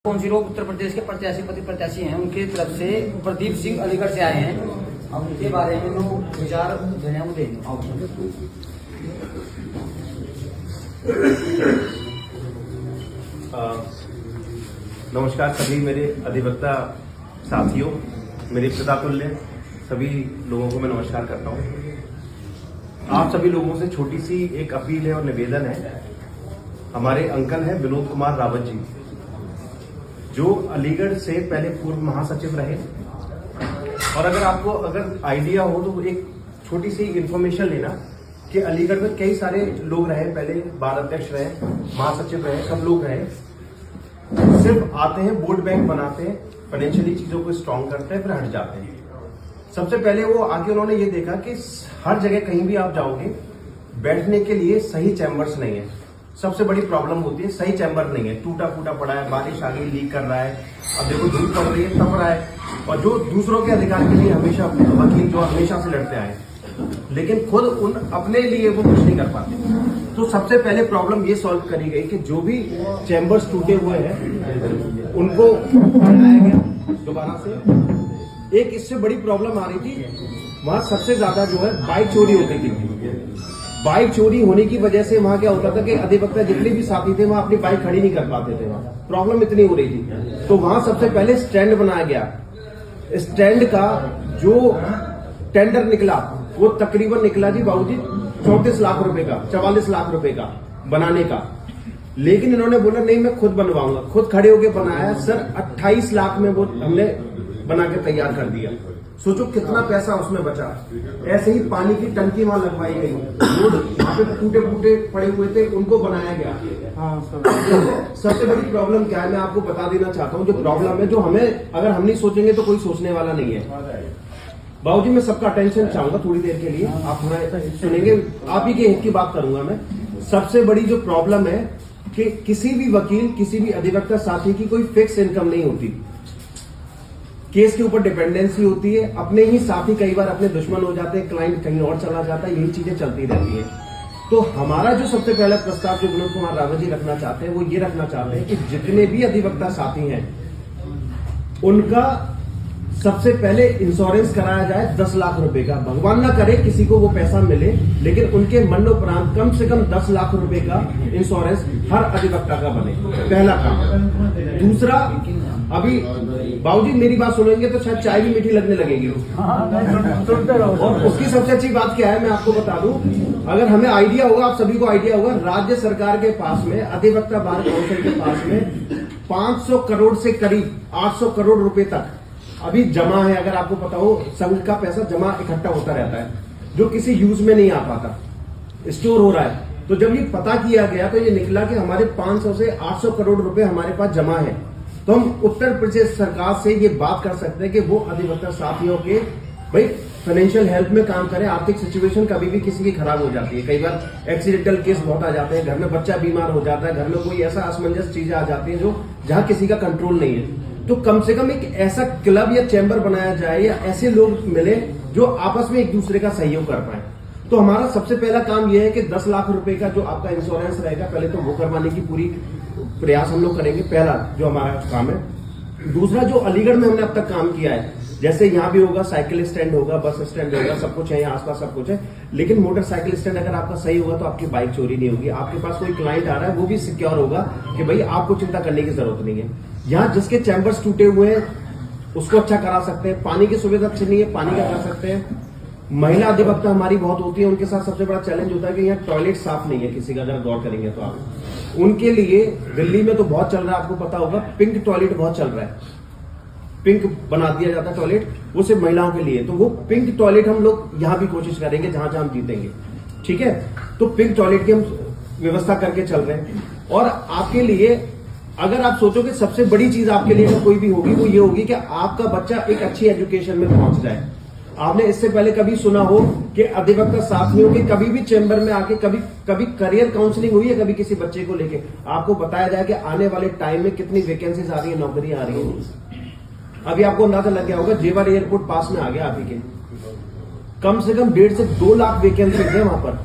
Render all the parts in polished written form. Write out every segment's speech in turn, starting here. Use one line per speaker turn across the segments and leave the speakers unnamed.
उत्तर प्रदेश के प्रत्याशी हैं, उनके तरफ से प्रदीप सिंह अलीगढ़ से आए हैं। अब उनके बारे में लोग विचार देने हैं,
नमस्कार सभी मेरे अधिवक्ता साथियों, मेरे पितातुल्य सभी लोगों को मैं नमस्कार करता हूं। आप सभी लोगों से छोटी सी एक अपील है और निवेदन है। हमारे अंकल हैं विनोद कुमार रावत जी, जो अलीगढ़ से पहले पूर्व महासचिव रहे। और अगर आइडिया हो तो एक छोटी सी इंफॉर्मेशन लेना कि अलीगढ़ में कई सारे लोग रहे, पहले बार अध्यक्ष रहे, महासचिव रहे, सब लोग रहे। सिर्फ आते हैं, वोट बैंक बनाते हैं, फाइनेंशियली चीजों को स्ट्रांग करते हैं, फिर हट जाते हैं। सबसे पहले वो आके उन्होंने ये देखा कि हर जगह कहीं भी आप जाओगे, बैठने के लिए सही चैम्बर्स नहीं है। सबसे बड़ी प्रॉब्लम होती है सही चैम्बर नहीं है, टूटा फूटा पड़ा है, बारिश आ गई, लीक कर रहा है, अब देखो धूप पड़ रही है, तप रहा है। और जो दूसरों के अधिकार के लिए हमेशा वकील जो हमेशा से लड़ते आए, लेकिन खुद अपने लिए वो कुछ नहीं कर पाते। तो सबसे पहले प्रॉब्लम ये सॉल्व करी गई कि जो भी चैम्बर्स टूटे हुए हैं उनको बनाया गया दोबारा से। एक इससे बड़ी प्रॉब्लम आ रही थी, वहां सबसे ज्यादा जो है बाइक चोरी होती थी। बाइक चोरी होने की वजह से वहां क्या होता था कि अधिवक्ता जितने भी साथी थे वहां अपनी बाइक खड़ी नहीं कर पाते थे, वहां प्रॉब्लम इतनी हो रही थी। तो वहां सबसे पहले स्टैंड बनाया गया। स्टैंड का जो टेंडर निकला वो तकरीबन निकला जी बाबूजी 34 लाख रुपए का, 44 लाख रुपए का बनाने का। लेकिन इन्होंने बोला नहीं मैं खुद बनवाऊंगा, खुद खड़े होके बनाया सर। 28 लाख में वो हमने बना के तैयार कर दिया। सोचो कितना पैसा उसमें बचा। ऐसे ही पानी की टंकी वहां लगवाई गई, रोड वहां पे टूटे फूटे पड़े हुए थे, उनको बनाया गया। सबसे बड़ी प्रॉब्लम क्या है मैं आपको बता देना चाहता हूँ। जो प्रॉब्लम है, जो हमें अगर हम नहीं सोचेंगे तो कोई सोचने वाला नहीं है। बाबूजी मैं सबका अटेंशन चाहूंगा थोड़ी देर के लिए, आप थोड़ा सुनेंगे। आप ही के हित की बात करूंगा मैं। सबसे बड़ी जो प्रॉब्लम है कि किसी भी वकील, किसी भी अधिवक्ता साथी की कोई फिक्स इनकम नहीं होती। केस के ऊपर डिपेंडेंसी होती है। अपने ही साथी कई बार अपने दुश्मन हो जाते हैं, क्लाइंट कहीं और चला जाता है, यही चीजें चलती रहती है। तो हमारा जो सबसे पहला प्रस्ताव जो विनोद कुमार रावत जी रखना चाहते हैं वो ये रखना चाहते हैं कि जितने भी अधिवक्ता साथी हैं उनका सबसे पहले इंश्योरेंस कराया जाए 10 लाख रुपए का। भगवान ना करे किसी को वो पैसा मिले, लेकिन उनके मरणोपरांत कम से कम 10 लाख रुपए का इंश्योरेंस हर अधिवक्ता का बने, पहला काम। दूसरा, अभी बाबूजी मेरी बात सुनेंगे तो शायद चाय भी मीठी लगने लगेगी। और उसकी सबसे अच्छी बात क्या है मैं आपको बता दूं, अगर हमें आइडिया होगा, आप सभी को आइडिया होगा, राज्य सरकार के पास में, अधिवक्ता बार काउंसिल के पास में 500 करोड़ से करीब 800 करोड़ रुपए तक अभी जमा है। अगर आपको पता हो, संघ का पैसा जमा इकट्ठा होता रहता है जो किसी यूज में नहीं आ पाता, स्टोर हो रहा है। तो जब ये पता किया गया तो ये निकला कि हमारे 500 से 800 करोड़ रुपए हमारे पास जमा है। तो हम उत्तर प्रदेश सरकार से ये बात कर सकते हैं कि वो अधिवक्ता साथियों के भाई फाइनेंशियल हेल्प में काम करें। आर्थिक सिचुएशन कभी भी किसी की खराब हो जाती है, कई बार एक्सीडेंटल केस बहुत आ जाते हैं, घर में बच्चा बीमार हो जाता है, घर में कोई ऐसा असमंजस चीजें आ जाती है जो जहां किसी का कंट्रोल नहीं है। तो कम से कम एक ऐसा क्लब या चैम्बर बनाया जाए या ऐसे लोग मिले जो आपस में एक दूसरे का सहयोग कर पाए। तो हमारा सबसे पहला काम यह है कि 10 लाख रुपए का जो आपका इंश्योरेंस रहेगा, पहले तो वो करवाने की पूरी प्रयास हम लोग करेंगे, पहला जो हमारा काम है। दूसरा, जो अलीगढ़ में हमने अब तक काम किया है, जैसे यहाँ भी होगा, साइकिल स्टैंड होगा, बस स्टैंड होगा, सब कुछ है यहाँ आसपास, सब कुछ है। लेकिन मोटरसाइकिल स्टैंड अगर आपका सही होगा तो आपकी बाइक चोरी नहीं होगी। आपके पास कोई क्लाइंट आ रहा है वो भी सिक्योर होगा कि भाई आपको चिंता करने की जरूरत नहीं है। यहाँ जिसके चैम्बर्स टूटे हुए हैं उसको अच्छा करा सकते हैं। पानी की सुविधा अच्छी नहीं है, पानी का कर सकते हैं। महिला अधिवक्ता हमारी बहुत होती है, उनके साथ सबसे बड़ा चैलेंज होता है कि यहाँ टॉयलेट साफ नहीं है किसी का। अगर गौर करेंगे तो आप उनके लिए, दिल्ली में तो बहुत चल रहा है, आपको पता होगा, पिंक टॉयलेट बहुत चल रहा है। पिंक बना दिया जाता है टॉयलेट, वो सिर्फ महिलाओं के लिए। तो वो पिंक टॉयलेट हम लोग यहाँ भी कोशिश करेंगे जहां जहां हम जीतेंगे, ठीक है। तो पिंक टॉयलेट की हम व्यवस्था करके चल रहे हैं। और आपके लिए अगर आप सोचो कि सबसे बड़ी चीज आपके लिए कोई भी होगी वो ये होगी कि आपका बच्चा एक अच्छी एजुकेशन में पहुंच जाए। आपने इससे पहले कभी सुना हो कि अधिवक्ता साथियों के कभी भी चैम्बर में आके कभी करियर काउंसलिंग हुई है कभी किसी बच्चे को लेके? आपको बताया जाए कि आने वाले टाइम में कितनी वैकेंसीज आ रही है, नौकरी आ रही है। अभी आपको अंदाजा लग गया होगा, जेवर एयरपोर्ट पास में आ गया आप ही के, कम से कम 1.5 से 2 लाख वैकेंसीज है वहां पर।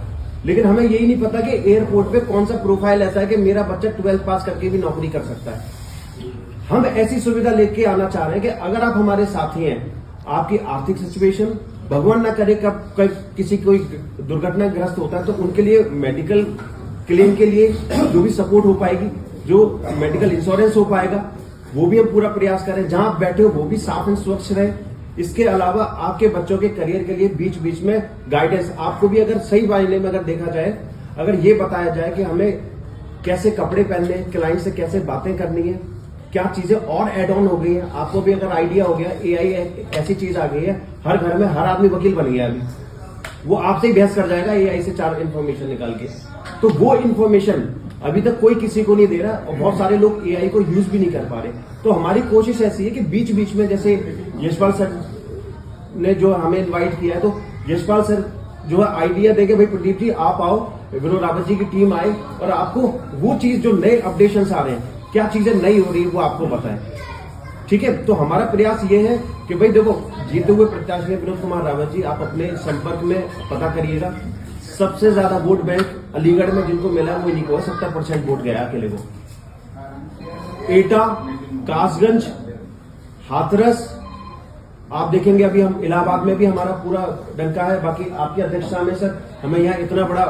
लेकिन हमें यही नहीं पता कि एयरपोर्ट पे कौन सा प्रोफाइल ऐसा है कि मेरा बच्चा 12th पास करके भी नौकरी कर सकता है।
हम ऐसी सुविधा लेके आना चाह रहे हैं कि अगर आप हमारे साथी हैं, आपकी आर्थिक सिचुएशन भगवान ना करे कब किसी कोई दुर्घटनाग्रस्त होता है तो उनके लिए मेडिकल क्लेम के लिए जो भी सपोर्ट हो पाएगी, जो मेडिकल इंश्योरेंस हो पाएगा, वो भी हम पूरा प्रयास करें। जहां आप बैठे हो वो भी साफ एंड स्वच्छ रहे। इसके अलावा आपके बच्चों के करियर के लिए बीच बीच में गाइडेंस, आपको भी अगर सही मायने में अगर देखा जाए, अगर ये बताया जाए कि हमें कैसे कपड़े पहनने, क्लाइंट से कैसे बातें करनी है, क्या चीजें और एड ऑन हो गई है, आपको भी अगर आइडिया हो गया। एआई ऐसी चीज आ गई है, हर घर में हर आदमी वकील बन गया अभी, वो आपसे ही बहस कर जाएगा एआई से 4 इन्फॉर्मेशन निकाल के। तो वो इन्फॉर्मेशन अभी तक कोई किसी को नहीं दे रहा और बहुत सारे लोग एआई को यूज भी नहीं कर पा रहे। तो हमारी कोशिश ऐसी है कि बीच बीच में, जैसे यशपाल सर ने जो हमें इनवाइट किया है, तो यशपाल सर जो है आइडिया देके, भाई प्रदीप जी आप आओ, विनोद रावत जी की टीम आए और आपको वो चीज जो नए अपडेशन आ रहे हैं, क्या चीजें नई हो रही है वो आपको बताएं। ठीक है, तो हमारा प्रयास ये है कि भाई देखो, जीते हुए प्रत्याशी विनोद कुमार रावत जी, आप अपने संपर्क में पता करिएगा। सबसे ज्यादा वोट बैंक अलीगढ़ में जिनको मिला है वो इन्हीं को है, 70% वोट गया अकेले को। एटा, कासगंज, हाथरस, आप देखेंगे अभी हम इलाहाबाद में भी हमारा पूरा डंका है। बाकी आपकी अध्यक्षता में सर हमें यहाँ इतना बड़ा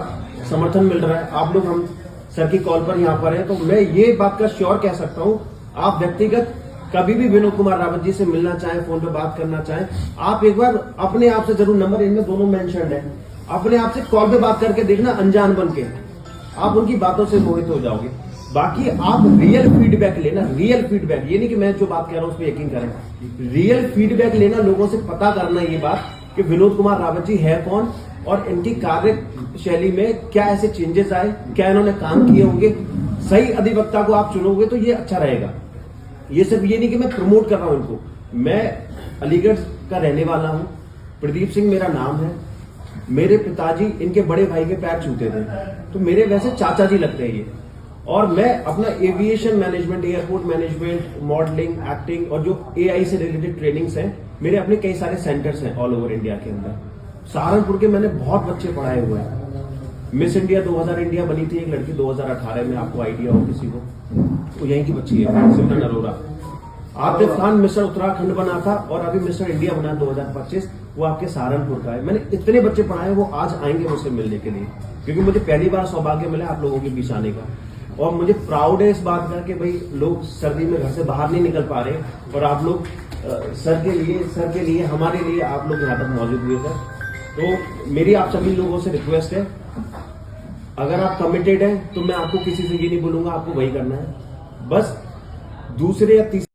समर्थन मिल रहा है, आप लोग हम सर की कॉल पर यहाँ पर हैं, तो मैं ये बात का श्योर कह सकता हूँ, आप व्यक्तिगत कभी भी विनोद कुमार रावत जी से मिलना चाहें, फोन पे बात करना चाहें, आप एक बार अपने आप से जरूर, नंबर इनमें दोनों मेंशन है, अपने आप से कॉल पे बात करके देखना, अनजान बन के आप उनकी बातों से मोहित हो जाओगे। बाकी आप रियल फीडबैक लेना, रियल फीडबैक, ये नहीं कि मैं जो बात कह रहा हूं उस पर यकीन करें, रियल फीडबैक लेना, लोगों से पता करना ये बात कि विनोद कुमार रावत जी है कौन और इनकी कार्य शैली में क्या ऐसे चेंजेस आए, क्या इन्होंने काम किए होंगे। सही अधिवक्ता को आप चुनोगे तो ये अच्छा रहेगा। ये सिर्फ ये नहीं कि मैं प्रमोट कर रहा हूं इनको, मैं अलीगढ़ का रहने वाला हूं, प्रदीप सिंह मेरा नाम है, मेरे पिताजी इनके बड़े भाई के पैर छूते थे, तो मेरे वैसे चाचा जी लगते हैं ये। और मैं अपना aviation management, airport management, modelling, acting और जो एआई से रिलेटेड ट्रेनिंग्स हैं, मेरे अपने कई सारे सेंटर्स हैं ऑल ओवर इंडिया के अंदर। सहारनपुर के मैंने बहुत बच्चे पढ़ाए हुए हैं। मिस इंडिया 2000 इंडिया बनी थी एक लड़की 2018 में, आपको आइडिया हो किसी को, वो यहीं की बच्ची है, सिमरन अरोरा। आतिफ खान मिस्टर उत्तराखंड बना था और अभी मिस्टर इंडिया बना 2025, वो आपके सहारनपुर का है। मैंने इतने बच्चे पढ़ाए, वो आज आएंगे मुझसे मिलने के लिए, क्योंकि मुझे पहली बार सौभाग्य मिला आप लोगों के बीच आने का। और मुझे प्राउड है इस बात का कि भाई लोग सर्दी में घर से बाहर नहीं निकल पा रहे और आप लोग सर के लिए हमारे लिए आप लोग यहाँ तक मौजूद हुए सर। तो मेरी आप सभी लोगों से रिक्वेस्ट है, अगर आप कमिटेड हैं तो मैं आपको किसी से ये नहीं बोलूंगा आपको वही करना है, बस दूसरे या तीसरे